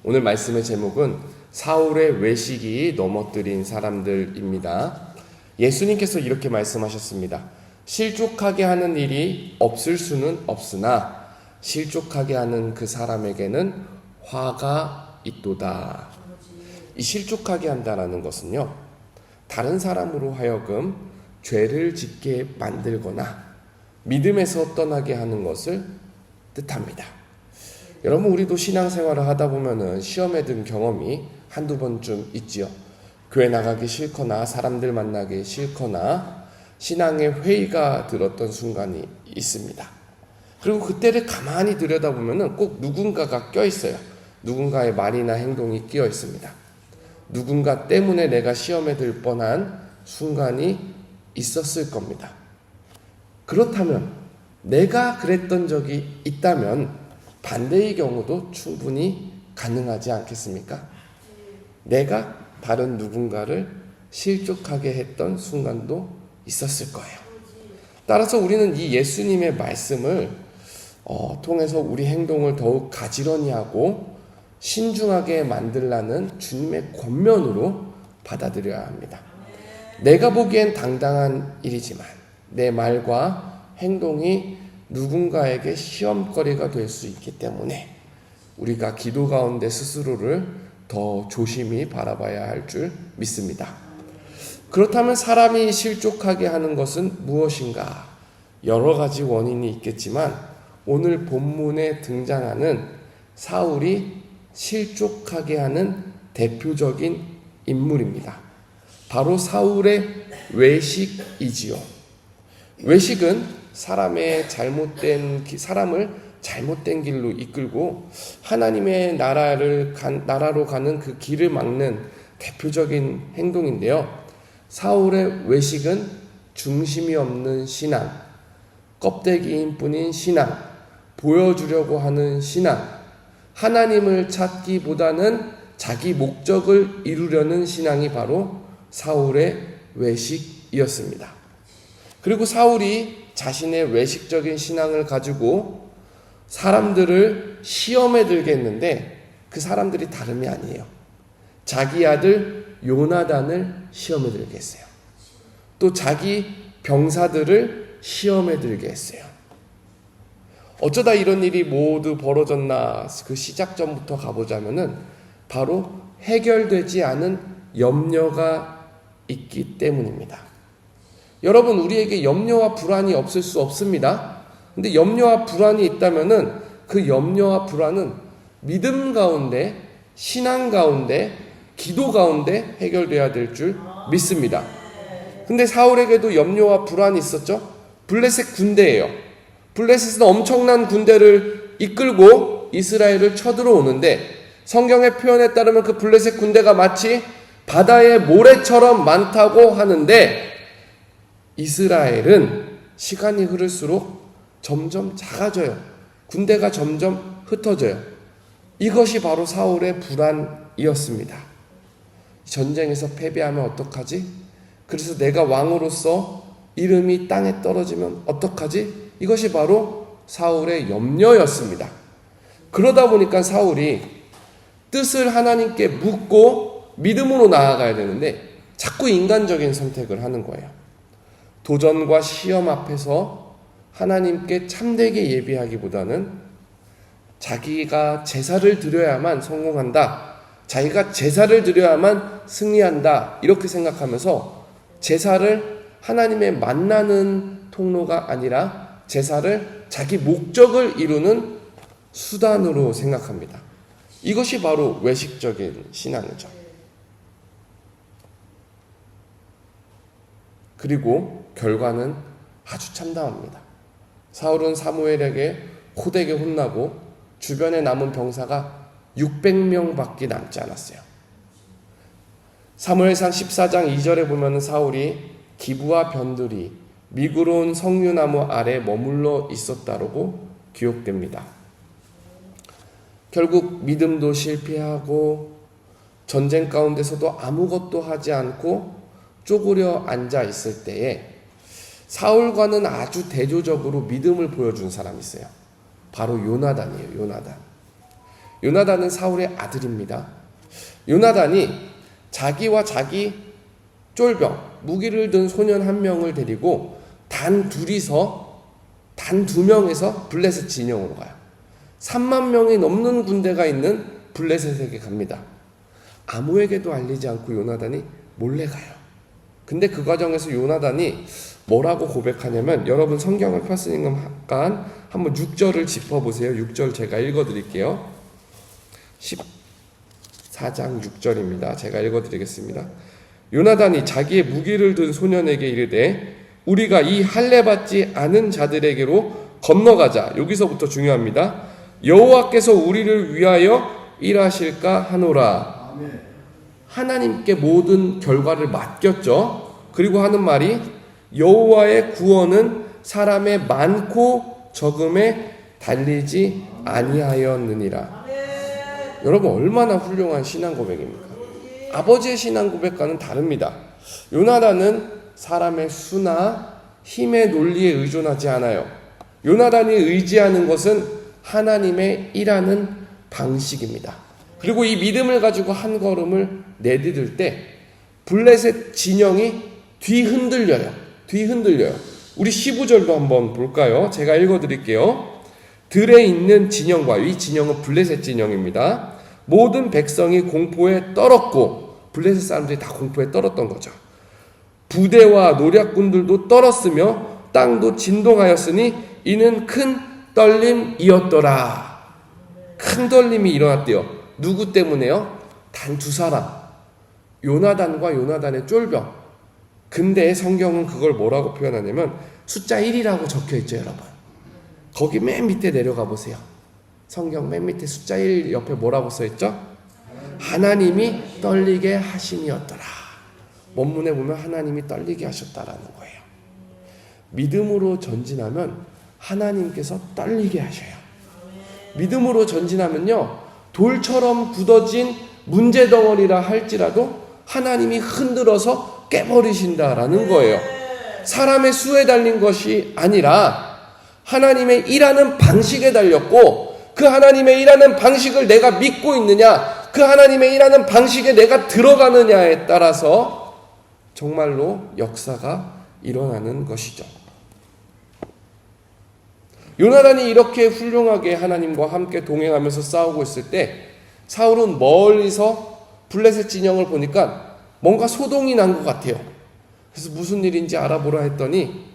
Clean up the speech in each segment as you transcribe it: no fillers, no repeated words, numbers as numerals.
오늘 말씀의 제목은 사울의 외식이 넘어뜨린 사람들입니다. 예수님께서 이렇게 말씀하셨습니다. 실족하게 하는 일이 없을 수는 없으나 실족하게 하는 그 사람에게는 화가 있도다. 이 실족하게 한다라는 것은요, 다른 사람으로 하여금 죄를 짓게 만들거나 믿음에서 떠나게 하는 것을 뜻합니다. 여러분, 우리도 신앙생활을 하다 보면은 시험에 든 경험이 한두 번쯤 있지요. 교회 나가기 싫거나 사람들 만나기 싫거나 신앙의 회의가 들었던 순간이 있습니다. 그리고 그때를 가만히 들여다보면은 꼭 누군가가 껴있어요. 누군가의 말이나 행동이 끼어 있습니다. 누군가 때문에 내가 시험에 들 뻔한 순간이 있었을 겁니다. 그렇다면 내가 그랬던 적이 있다면 반대의 경우도 충분히 가능하지 않겠습니까? 내가 다른 누군가를 실족하게 했던 순간도 있었을 거예요. 따라서 우리는 이 예수님의 말씀을 통해서 우리 행동을 더욱 가지런히 하고 신중하게 만들라는 주님의 권면으로 받아들여야 합니다. 내가 보기엔 당당한 일이지만 내 말과 행동이 누군가에게 시험거리가 될 수 있기 때문에 우리가 기도 가운데 스스로를 더 조심히 바라봐야 할 줄 믿습니다. 그렇다면 사람이 실족하게 하는 것은 무엇인가? 여러 가지 원인이 있겠지만 오늘 본문에 등장하는 사울이 실족하게 하는 대표적인 인물입니다. 바로 사울의 외식이지요. 외식은 사람을 잘못된 길로 이끌고 하나님의 나라로 가는 그 길을 막는 대표적인 행동인데요. 사울의 외식은 중심이 없는 신앙, 껍데기인 뿐인 신앙, 보여주려고 하는 신앙, 하나님을 찾기보다는 자기 목적을 이루려는 신앙이 바로 사울의 외식이었습니다. 그리고 사울이 자신의 외식적인 신앙을 가지고 사람들을 시험에 들게 했는데 그 사람들이 다름이 아니에요. 자기 아들 요나단을 시험에 들게 했어요. 또 자기 병사들을 시험에 들게 했어요. 어쩌다 이런 일이 모두 벌어졌나 그 시작점부터 가보자면은 바로 해결되지 않은 염려가 있기 때문입니다. 여러분, 우리에게 염려와 불안이 없을 수 없습니다. 근데 염려와 불안이 있다면은 그 염려와 불안은 믿음 가운데, 신앙 가운데, 기도 가운데 해결돼야 될 줄 믿습니다. 근데 사울에게도 염려와 불안이 있었죠. 블레셋 군대예요. 블레셋은 엄청난 군대를 이끌고 이스라엘을 쳐들어오는데 성경의 표현에 따르면 그 블레셋 군대가 마치 바다의 모래처럼 많다고 하는데 이스라엘은 시간이 흐를수록 점점 작아져요. 군대가 점점 흩어져요. 이것이 바로 사울의 불안이었습니다. 전쟁에서 패배하면 어떡하지? 그래서 내가 왕으로서 이름이 땅에 떨어지면 어떡하지? 이것이 바로 사울의 염려였습니다. 그러다 보니까 사울이 뜻을 하나님께 묻고 믿음으로 나아가야 되는데 자꾸 인간적인 선택을 하는 거예요. 도전과 시험 앞에서 하나님께 참되게 예비하기보다는 자기가 제사를 드려야만 성공한다, 자기가 제사를 드려야만 승리한다, 이렇게 생각하면서 제사를 하나님의 만나는 통로가 아니라 제사를 자기 목적을 이루는 수단으로 생각합니다. 이것이 바로 외식적인 신앙이죠. 그리고 결과는 아주 참담합니다. 사울은 사무엘에게 호되게 혼나고 주변에 남은 병사가 600명밖에 남지 않았어요. 사무엘상 14장 2절에 보면 사울이 기부와 변들이 미구로운 석류나무 아래 머물러 있었다라고 기록됩니다. 결국 믿음도 실패하고 전쟁 가운데서도 아무것도 하지 않고 쪼그려 앉아 있을 때에 사울과는 아주 대조적으로 믿음을 보여준 사람이 있어요. 바로 요나단이에요. 요나단은 사울의 아들입니다. 요나단이 자기와 자기 쫄병, 무기를 든 소년 한 명을 데리고 단 두 명에서 블레셋 진영으로 가요. 3만 명이 넘는 군대가 있는 블레셋에게 갑니다. 아무에게도 알리지 않고 요나단이 몰래 가요. 근데 그 과정에서 요나단이 뭐라고 고백하냐면, 여러분 성경을 폈으니까 한번 6절을 짚어보세요. 6절 제가 읽어드릴게요. 14장 6절입니다. 제가 읽어드리겠습니다. 요나단이 자기의 무기를 든 소년에게 이르되 우리가 이 할례받지 않은 자들에게로 건너가자. 여기서부터 중요합니다. 여호와께서 우리를 위하여 일하실까 하노라. 하나님께 모든 결과를 맡겼죠. 그리고 하는 말이 여호와의 구원은 사람의 많고 적음에 달리지 아니하였느니라. 여러분 얼마나 훌륭한 신앙 고백입니까? 아버지의 신앙 고백과는 다릅니다. 요나단은 사람의 수나 힘의 논리에 의존하지 않아요. 요나단이 의지하는 것은 하나님의 일하는 방식입니다. 그리고 이 믿음을 가지고 한 걸음을 내디딜 때 블레셋 진영이 뒤흔들려요. 우리 15절도 한번 볼까요? 제가 읽어드릴게요. 들에 있는 진영과, 이 진영은 블레셋 진영입니다. 모든 백성이 공포에 떨었고, 블레셋 사람들이 다 공포에 떨었던 거죠. 부대와 노략군들도 떨었으며 땅도 진동하였으니 이는 큰 떨림이었더라. 큰 떨림이 일어났대요. 누구 때문에요? 단 두 사람, 요나단과 요나단의 쫄병. 근데 성경은 그걸 뭐라고 표현하냐면 숫자 1이라고 적혀있죠. 여러분 거기 맨 밑에 내려가 보세요. 성경 맨 밑에 숫자 1 옆에 뭐라고 써있죠? 하나님이 떨리게 하심이었더라. 원문에 보면 하나님이 떨리게 하셨다라는 거예요. 믿음으로 전진하면 하나님께서 떨리게 하셔요. 믿음으로 전진하면요, 돌처럼 굳어진 문제덩어리라 할지라도 하나님이 흔들어서 깨버리신다라는 거예요. 사람의 수에 달린 것이 아니라 하나님의 일하는 방식에 달렸고, 그 하나님의 일하는 방식을 내가 믿고 있느냐, 그 하나님의 일하는 방식에 내가 들어가느냐에 따라서 정말로 역사가 일어나는 것이죠. 요나단이 이렇게 훌륭하게 하나님과 함께 동행하면서 싸우고 있을 때 사울은 멀리서 블레셋 진영을 보니까 뭔가 소동이 난 것 같아요. 그래서 무슨 일인지 알아보라 했더니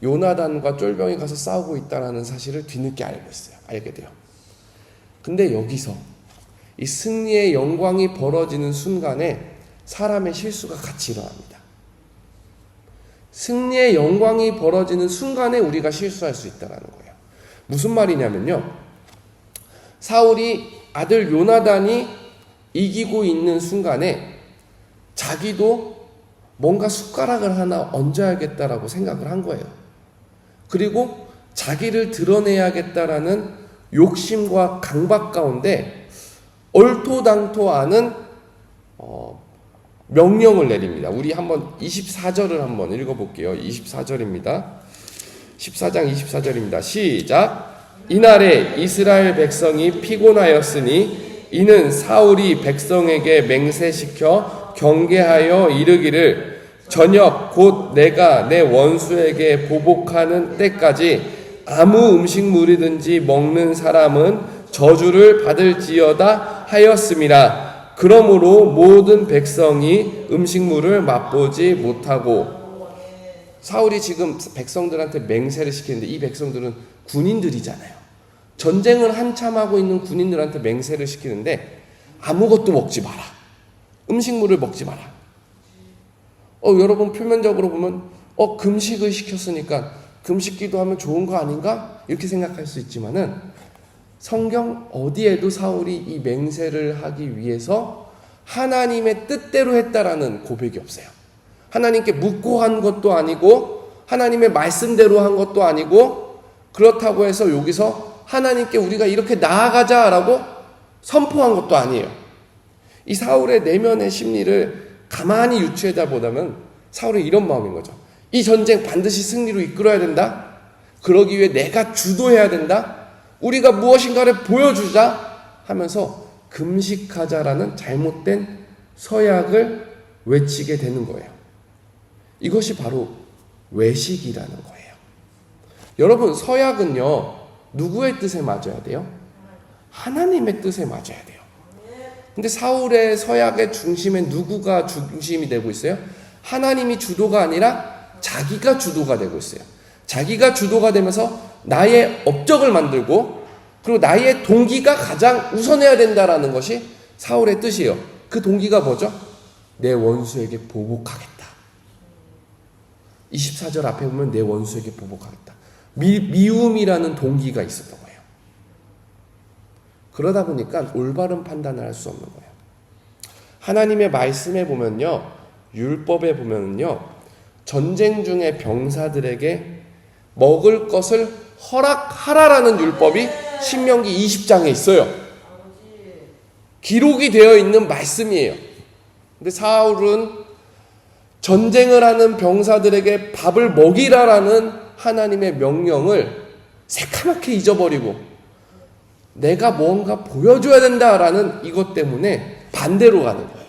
요나단과 쫄병이 가서 싸우고 있다는 사실을 뒤늦게 알게 돼요. 근데 여기서 이 승리의 영광이 벌어지는 순간에 사람의 실수가 같이 일어납니다. 승리의 영광이 벌어지는 순간에 우리가 실수할 수 있다는 거예요. 무슨 말이냐면요, 사울이 아들 요나단이 이기고 있는 순간에 자기도 뭔가 숟가락을 하나 얹어야겠다라고 생각을 한 거예요. 그리고 자기를 드러내야겠다라는 욕심과 강박 가운데 얼토당토 않은 명령을 내립니다. 우리 한번 24절을 한번 읽어볼게요. 24절입니다. 14장 24절입니다. 시작. 이날에 이스라엘 백성이 피곤하였으니 이는 사울이 백성에게 맹세시켜 경계하여 이르기를 저녁 곧 내가 내 원수에게 보복하는 때까지 아무 음식물이든지 먹는 사람은 저주를 받을지어다 하였음이라. 그러므로 모든 백성이 음식물을 맛보지 못하고. 사울이 지금 백성들한테 맹세를 시키는데 이 백성들은 군인들이잖아요. 전쟁을 한참 하고 있는 군인들한테 맹세를 시키는데 아무것도 먹지 마라. 음식물을 먹지 마라. 여러분 표면적으로 보면 금식을 시켰으니까 금식 기도하면 좋은 거 아닌가? 이렇게 생각할 수 있지만은 성경 어디에도 사울이 이 맹세를 하기 위해서 하나님의 뜻대로 했다라는 고백이 없어요. 하나님께 묻고 한 것도 아니고 하나님의 말씀대로 한 것도 아니고, 그렇다고 해서 여기서 하나님께 우리가 이렇게 나아가자라고 선포한 것도 아니에요. 이 사울의 내면의 심리를 가만히 유추해다 보다면 사울은 이런 마음인 거죠. 이 전쟁 반드시 승리로 이끌어야 된다. 그러기 위해 내가 주도해야 된다. 우리가 무엇인가를 보여주자. 하면서 금식하자라는 잘못된 서약을 외치게 되는 거예요. 이것이 바로 외식이라는 거예요. 여러분, 서약은요, 누구의 뜻에 맞아야 돼요? 하나님의 뜻에 맞아야 돼요. 근데 사울의 서약의 중심에 누구가 중심이 되고 있어요? 하나님이 주도가 아니라 자기가 주도가 되고 있어요. 자기가 주도가 되면서 나의 업적을 만들고, 그리고 나의 동기가 가장 우선해야 된다라는 것이 사울의 뜻이에요. 그 동기가 뭐죠? 내 원수에게 보복하겠다. 24절 앞에 보면 내 원수에게 보복하겠다. 미움이라는 동기가 있었던 거예요. 그러다 보니까 올바른 판단을 할 수 없는 거예요. 하나님의 말씀에 보면요, 율법에 보면요, 전쟁 중에 병사들에게 먹을 것을 허락하라라는 율법이 신명기 20장에 있어요. 기록이 되어 있는 말씀이에요. 근데 사울은 전쟁을 하는 병사들에게 밥을 먹이라라는 하나님의 명령을 새카맣게 잊어버리고 내가 뭔가 보여줘야 된다라는 이것 때문에 반대로 가는 거예요.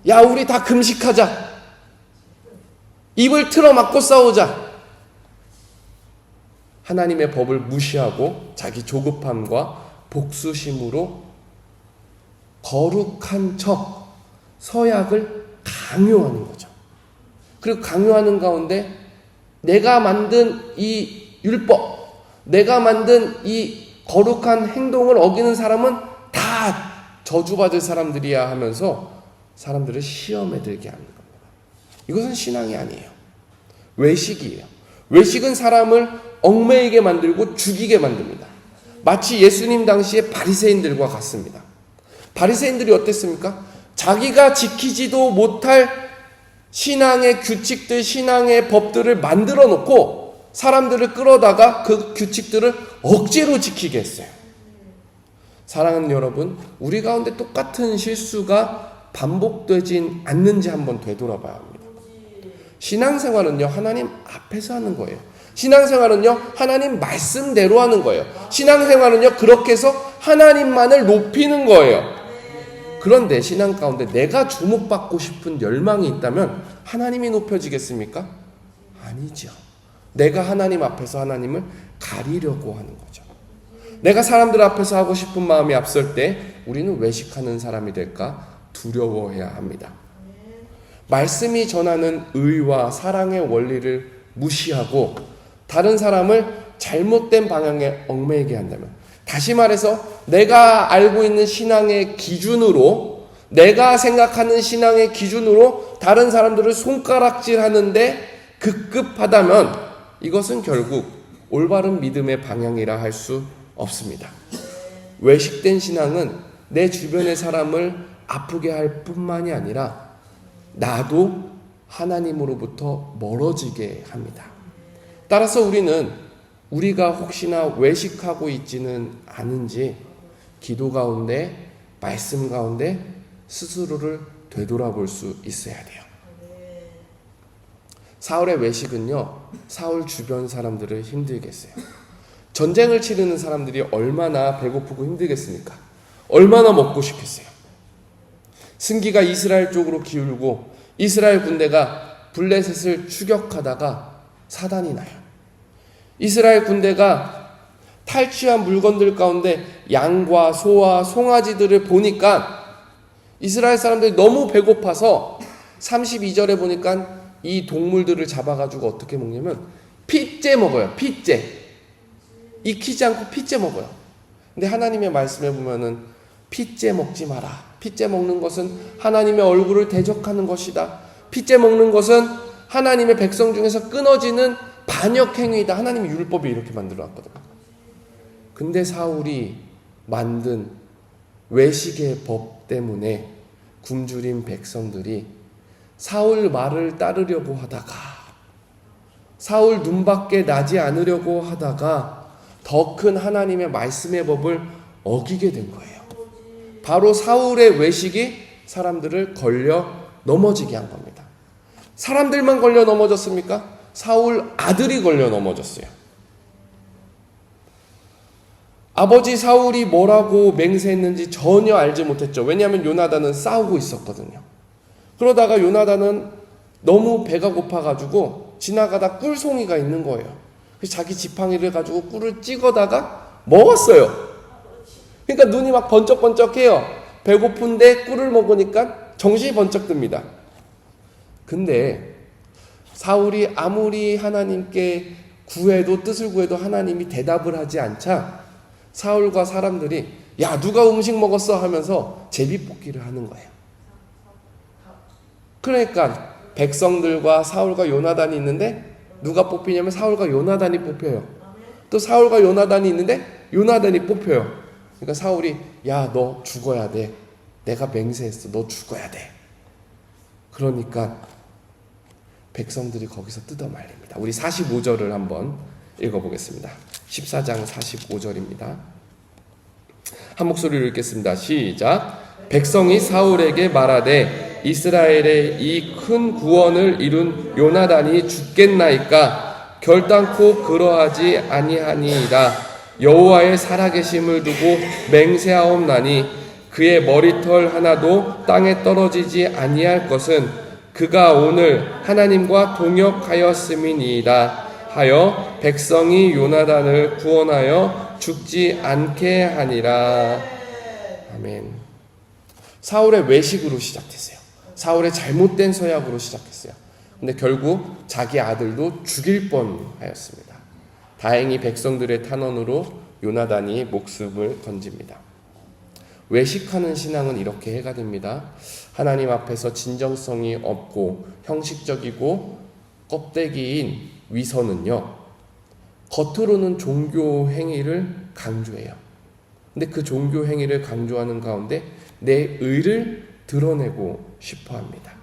야, 우리 다 금식하자. 입을 틀어막고 싸우자. 하나님의 법을 무시하고 자기 조급함과 복수심으로 거룩한 척 서약을 강요하는 거죠. 그리고 강요하는 가운데 내가 만든 이 율법, 내가 만든 이 거룩한 행동을 어기는 사람은 다 저주받을 사람들이야 하면서 사람들을 시험에 들게 하는 겁니다. 이것은 신앙이 아니에요. 외식이에요. 외식은 사람을 얽매이게 만들고 죽이게 만듭니다. 마치 예수님 당시의 바리새인들과 같습니다. 바리새인들이 어땠습니까? 자기가 지키지도 못할 신앙의 규칙들, 신앙의 법들을 만들어 놓고 사람들을 끌어다가 그 규칙들을 억지로 지키게 했어요. 사랑하는 여러분, 우리 가운데 똑같은 실수가 반복되진 않는지 한번 되돌아봐야 합니다. 신앙생활은요, 하나님 앞에서 하는 거예요. 신앙생활은요, 하나님 말씀대로 하는 거예요. 신앙생활은요, 그렇게 해서 하나님만을 높이는 거예요. 그런데 신앙 가운데 내가 주목받고 싶은 열망이 있다면 하나님이 높여지겠습니까? 아니죠. 내가 하나님 앞에서 하나님을 가리려고 하는 거죠. 내가 사람들 앞에서 하고 싶은 마음이 앞설 때 우리는 외식하는 사람이 될까 두려워해야 합니다. 말씀이 전하는 의와 사랑의 원리를 무시하고 다른 사람을 잘못된 방향에 얽매이게 한다면, 다시 말해서 내가 알고 있는 신앙의 기준으로, 내가 생각하는 신앙의 기준으로 다른 사람들을 손가락질하는데 급급하다면 이것은 결국 올바른 믿음의 방향이라 할 수 없습니다. 외식된 신앙은 내 주변의 사람을 아프게 할 뿐만이 아니라 나도 하나님으로부터 멀어지게 합니다. 따라서 우리가 혹시나 외식하고 있지는 않은지 기도 가운데, 말씀 가운데 스스로를 되돌아볼 수 있어야 돼요. 사울의 외식은요, 사울 주변 사람들을 힘들게 했어요. 전쟁을 치르는 사람들이 얼마나 배고프고 힘들겠습니까? 얼마나 먹고 싶겠어요. 승기가 이스라엘 쪽으로 기울고 이스라엘 군대가 블레셋을 추격하다가 사단이 나요. 이스라엘 군대가 탈취한 물건들 가운데 양과 소와 송아지들을 보니까 이스라엘 사람들이 너무 배고파서 32절에 보니까 이 동물들을 잡아가지고 어떻게 먹냐면 핏째 먹어요. 핏째. 익히지 않고 핏째 먹어요. 근데 하나님의 말씀에 보면은 핏째 먹지 마라. 핏째 먹는 것은 하나님의 얼굴을 대적하는 것이다. 핏째 먹는 것은 하나님의 백성 중에서 끊어지는 반역행위이다. 하나님의 율법이 이렇게 만들어놨거든요. 근데 사울이 만든 외식의 법 때문에 굶주린 백성들이 사울 말을 따르려고 하다가, 사울 눈밖에 나지 않으려고 하다가 더 큰 하나님의 말씀의 법을 어기게 된 거예요. 바로 사울의 외식이 사람들을 걸려 넘어지게 한 겁니다. 사람들만 걸려 넘어졌습니까? 사울 아들이 걸려 넘어졌어요. 아버지 사울이 뭐라고 맹세했는지 전혀 알지 못했죠. 왜냐하면 요나단은 싸우고 있었거든요. 그러다가 요나단은 너무 배가 고파가지고 지나가다 꿀송이가 있는 거예요. 그래서 자기 지팡이를 가지고 꿀을 찍어다가 먹었어요. 그러니까 눈이 막 번쩍번쩍해요. 배고픈데 꿀을 먹으니까 정신이 번쩍 듭니다. 근데 사울이 아무리 하나님께 구해도 뜻을 구해도 하나님이 대답을 하지 않자 사울과 사람들이 야 누가 음식 먹었어 하면서 제비뽑기를 하는 거예요. 그러니까 백성들과 사울과 요나단이 있는데 누가 뽑히냐면 사울과 요나단이 뽑혀요. 또 사울과 요나단이 있는데 요나단이 뽑혀요. 그러니까 사울이 야 너 죽어야 돼. 내가 맹세했어. 너 죽어야 돼. 그러니까 백성들이 거기서 뜯어말립니다. 우리 45절을 한번 읽어보겠습니다. 14장 45절입니다. 한 목소리로 읽겠습니다. 시작. 백성이 사울에게 말하되 이스라엘의 이 큰 구원을 이룬 요나단이 죽겠나이까 결단코 그러하지 아니하니이다. 여호와의 살아계심을 두고 맹세하옵나니 그의 머리털 하나도 땅에 떨어지지 아니할 것은 그가 오늘 하나님과 동역하였음이니이다 하여 백성이 요나단을 구원하여 죽지 않게 하니라. 아멘. 사울의 외식으로 시작했어요. 사울의 잘못된 서약으로 시작했어요. 근데 결국 자기 아들도 죽일 뻔하였습니다. 다행히 백성들의 탄원으로 요나단이 목숨을 건집니다. 외식하는 신앙은 이렇게 해가 됩니다. 하나님 앞에서 진정성이 없고 형식적이고 껍데기인 위선은요, 겉으로는 종교 행위를 강조해요. 근데 그 종교 행위를 강조하는 가운데 내 의를 드러내고 싶어 합니다.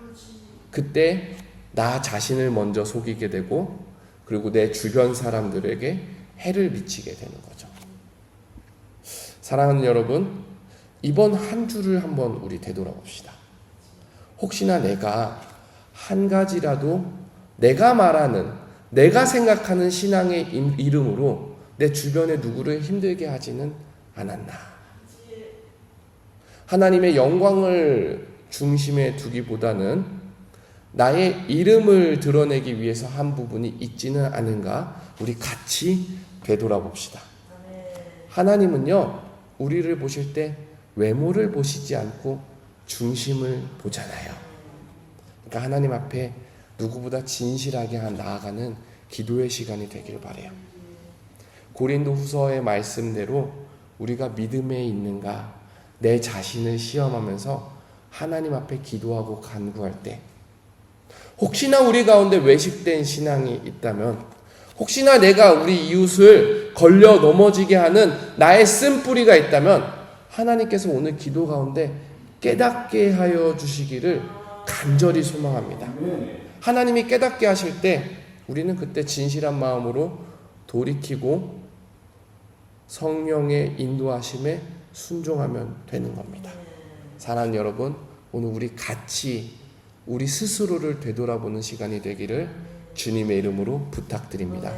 그때 나 자신을 먼저 속이게 되고 그리고 내 주변 사람들에게 해를 미치게 되는 거죠. 사랑하는 여러분, 이번 한 주를 한번 우리 되돌아봅시다. 혹시나 내가 한 가지라도 내가 말하는, 내가 생각하는 신앙의 이름으로 내 주변의 누구를 힘들게 하지는 않았나? 하나님의 영광을 중심에 두기보다는 나의 이름을 드러내기 위해서 한 부분이 있지는 않은가? 우리 같이 되돌아봅시다. 하나님은요, 우리를 보실 때 외모를 보시지 않고 중심을 보잖아요. 그러니까 하나님 앞에 누구보다 진실하게 나아가는 기도의 시간이 되길 바라요. 고린도 후서의 말씀대로 우리가 믿음에 있는가 내 자신을 시험하면서 하나님 앞에 기도하고 간구할 때 혹시나 우리 가운데 외식된 신앙이 있다면 혹시나 내가 우리 이웃을 걸려 넘어지게 하는 나의 쓴뿌리가 있다면 하나님께서 오늘 기도 가운데 깨닫게 하여 주시기를 간절히 소망합니다. 하나님이 깨닫게 하실 때 우리는 그때 진실한 마음으로 돌이키고 성령의 인도하심에 순종하면 되는 겁니다. 사랑하는 여러분, 오늘 우리 같이 우리 스스로를 되돌아보는 시간이 되기를 주님의 이름으로 부탁드립니다.